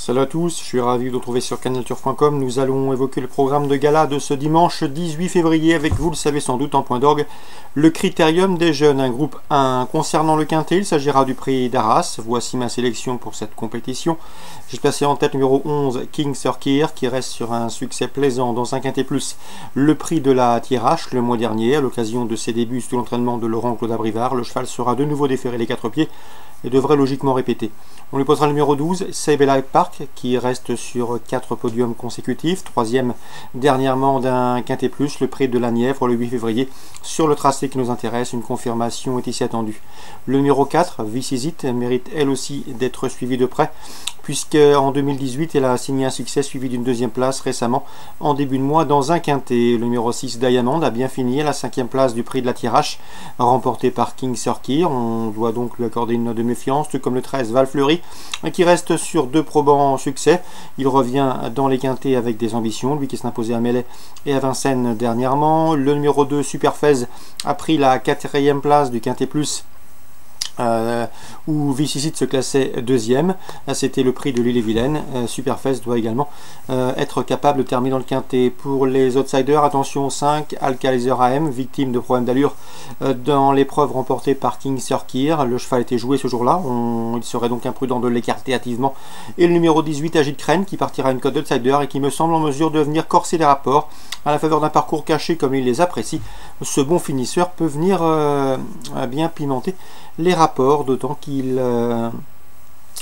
Salut à tous, je suis ravi de vous retrouver sur canalturf.com. Nous allons évoquer le programme de gala de ce dimanche 18 février avec, vous le savez sans doute en point d'orgue, le Critérium des Jeunes, un groupe 1. Concernant le quintet, il s'agira du prix d'Arras. Voici ma sélection pour cette compétition. J'ai placé en tête numéro 11, King Sorkir, qui reste sur un succès plaisant dans un quintet plus. Le prix de la Thiérache le mois dernier, à l'occasion de ses débuts sous l'entraînement de Laurent Claude Abrivard. Le cheval sera de nouveau déféré les quatre pieds et devrait logiquement répéter. On lui posera le numéro 12, Save Light Park, qui reste sur 4 podiums consécutifs, troisième dernièrement d'un quintet plus, le prix de la Nièvre le 8 février, sur le tracé qui nous intéresse. Une confirmation est ici attendue. Le numéro 4, This Is It, mérite elle aussi d'être suivie de près, puisque en 2018 elle a signé un succès suivi d'une deuxième place récemment en début de mois dans un quintet. Le numéro 6, Diamond, a bien fini à la 5e place du prix de la Thiérache, remporté par King Sorkir. On doit donc lui accorder une note de méfiance, tout comme le 13, Val Fleury, qui reste sur 2 probants succès. Il revient dans les quintets avec des ambitions, lui qui s'est imposé à Melay et à Vincennes dernièrement. Le numéro 2, Superfez, a pris la 4e place du quintet plus, où Vicicite se classait deuxième. C'était le prix de l'Ille-et-Vilaine. Superfez doit également être capable de terminer dans le quintet. Pour les outsiders, attention 5, Alcalizer AM, victime de problèmes d'allure dans l'épreuve remportée par King Sorkir. Le cheval était joué ce jour-là, il serait donc imprudent de l'écarter hâtivement. Et le numéro 18, Agite Crène, qui partira à une cote d'outsider et qui me semble en mesure de venir corser les rapports à la faveur d'un parcours caché comme il les apprécie. Ce bon finisseur peut venir bien pimenter les rapports, d'autant qu'il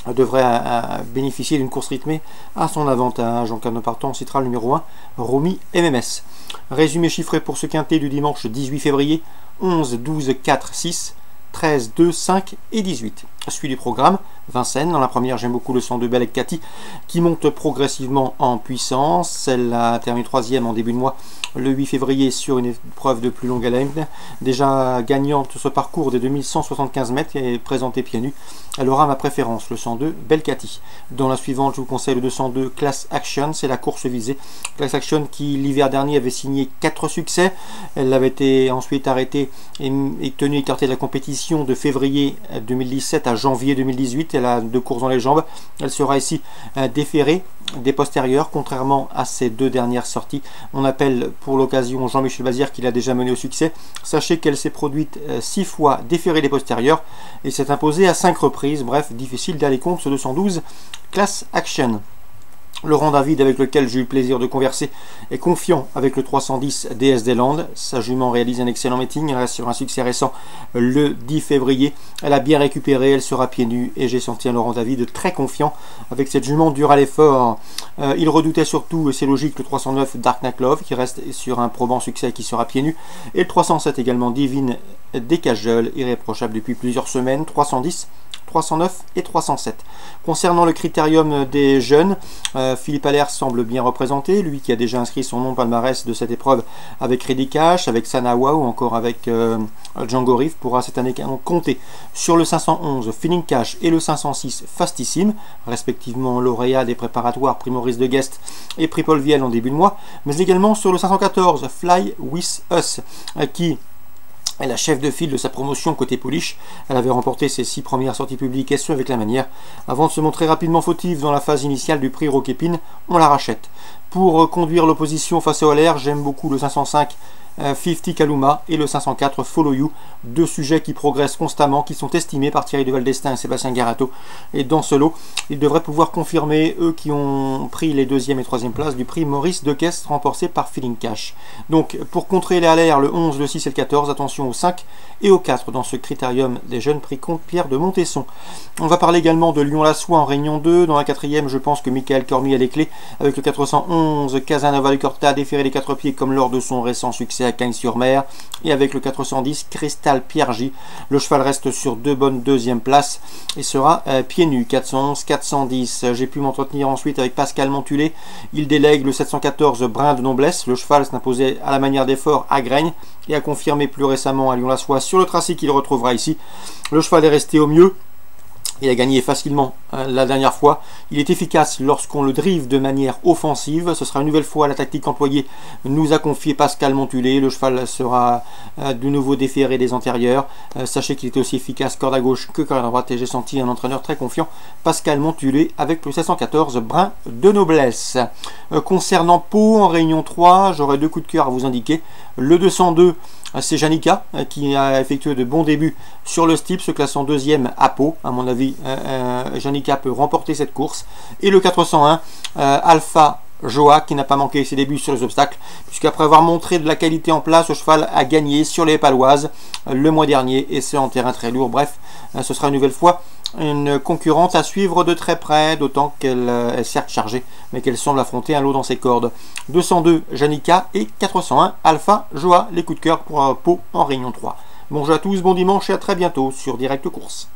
devrait bénéficier d'une course rythmée à son avantage. En cas de partant, on citera le numéro 1, Romy MMS. Résumé chiffré pour ce quintet du dimanche 18 février: 11, 12, 4, 6, 13, 2, 5 et 18. Suite du programme, Vincennes. Dans la première, j'aime beaucoup le 102 Belek Cathy, qui monte progressivement en puissance. Elle a terminé 3e en début de mois le 8 février sur une épreuve de plus longue haleine. Déjà gagnante sur ce parcours des 2175 mètres et présentée pieds nus, elle aura ma préférence, le 102 Belek Cathy. Dans la suivante, je vous conseille le 202 Class Action, c'est la course visée. Class Action qui l'hiver dernier avait signé 4 succès. Elle avait été ensuite arrêtée et tenue écartée de la compétition de février 2017 à janvier 2018. Elle a 2 courses dans les jambes. Elle sera ici déférée des postérieurs, contrairement à ses 2 dernières sorties. On appelle pour l'occasion Jean-Michel Bazir, qui l'a déjà mené au succès. Sachez qu'elle s'est produite 6 fois déférée des postérieurs et s'est imposée à 5 reprises. Bref, difficile d'aller contre ce 212 Class Action. Laurent David, avec lequel j'ai eu le plaisir de converser, est confiant avec le 310 DS des Landes. Sa jument réalise un excellent meeting. Elle reste sur un succès récent le 10 février. Elle a bien récupéré, elle sera pieds nus et j'ai senti un Laurent David très confiant avec cette jument dure à l'effort. Il redoutait surtout, et c'est logique, le 309 Dark Knight Love qui reste sur un probant succès qui sera pieds nus. Et le 307 également, Divine Decageul, irréprochable depuis plusieurs semaines. 310, 309 et 307. Concernant le critérium des jeunes, Philippe Allaire semble bien représenté, lui qui a déjà inscrit son nom au palmarès de cette épreuve avec Ready Cash, avec Sanawa ou encore avec Django Reef, pourra cette année compter sur le 511 Feeling Cash et le 506 Fastissime, respectivement lauréat des préparatoires Prix Maurice de Guest et Prix Paul Viel en début de mois, mais également sur le 514 Fly With Us, qui est la chef de file de sa promotion côté Polish. Elle avait remporté ses 6 premières sorties publiques, et ce avec la manière, avant de se montrer rapidement fautive dans la phase initiale du prix Roquépine. On la rachète. Pour conduire l'opposition face au LR, j'aime beaucoup le 505 50 Kaluma et le 504 Follow You, 2 sujets qui progressent constamment, qui sont estimés par Thierry de Valdestin et Sébastien Garato. Et dans ce lot, ils devraient pouvoir confirmer, eux qui ont pris les 2e et 3e places du prix Maurice de Guest remporté par Feeling Cash. Donc pour contrer les LR, le 11, le 6 et le 14, attention au 5 et au 4 dans ce critérium des jeunes prix Comte Pierre de Montesson. On va parler également de Lyon-la-Soie en Réunion 2. Dans la 4e, je pense que Michael Cormier a les clés avec le 411 Casanova du Corta, déféré les 4 pieds comme lors de son récent succès à Cagnes-sur-Mer, et avec le 410 Cristal Pierre J. Le cheval reste sur 2 bonnes 2e places et sera pieds nus. 411, 410. J'ai pu m'entretenir ensuite avec Pascal Montulé. Il délègue le 714 Brin de Noblesse. Le cheval s'est imposé à la manière d'effort à Graigne et a confirmé plus récemment à Lyon-la-Soie sur le tracé qu'il retrouvera ici. Le cheval est resté au mieux Il a gagné facilement la dernière fois. Il est efficace lorsqu'on le drive de manière offensive. Ce sera une nouvelle fois la tactique employée, nous a confié Pascal Montulé. Le cheval sera de nouveau déféré des antérieurs. Sachez qu'il était aussi efficace corde à gauche que corde à droite et j'ai senti un entraîneur très confiant, Pascal Montulé, avec le 714 brin de noblesse. Concernant Pau en réunion 3, j'aurai 2 coups de cœur à vous indiquer. Le 202, c'est Janica qui a effectué de bons débuts sur le steep, se classant deuxième à Pau. À mon avis, Janica peut remporter cette course. Et le 401, Alpha Joa, qui n'a pas manqué ses débuts sur les obstacles, puisqu'après avoir montré de la qualité en place, le cheval a gagné sur les Paloises le mois dernier, et c'est en terrain très lourd. Bref, ce sera une nouvelle fois une concurrente à suivre de très près, d'autant qu'elle est certes chargée, mais qu'elle semble affronter un lot dans ses cordes. 202 Janica et 401 Alpha Joa, les coups de cœur pour Pau en réunion 3. Bonjour à tous, bon dimanche et à très bientôt sur Direct Course.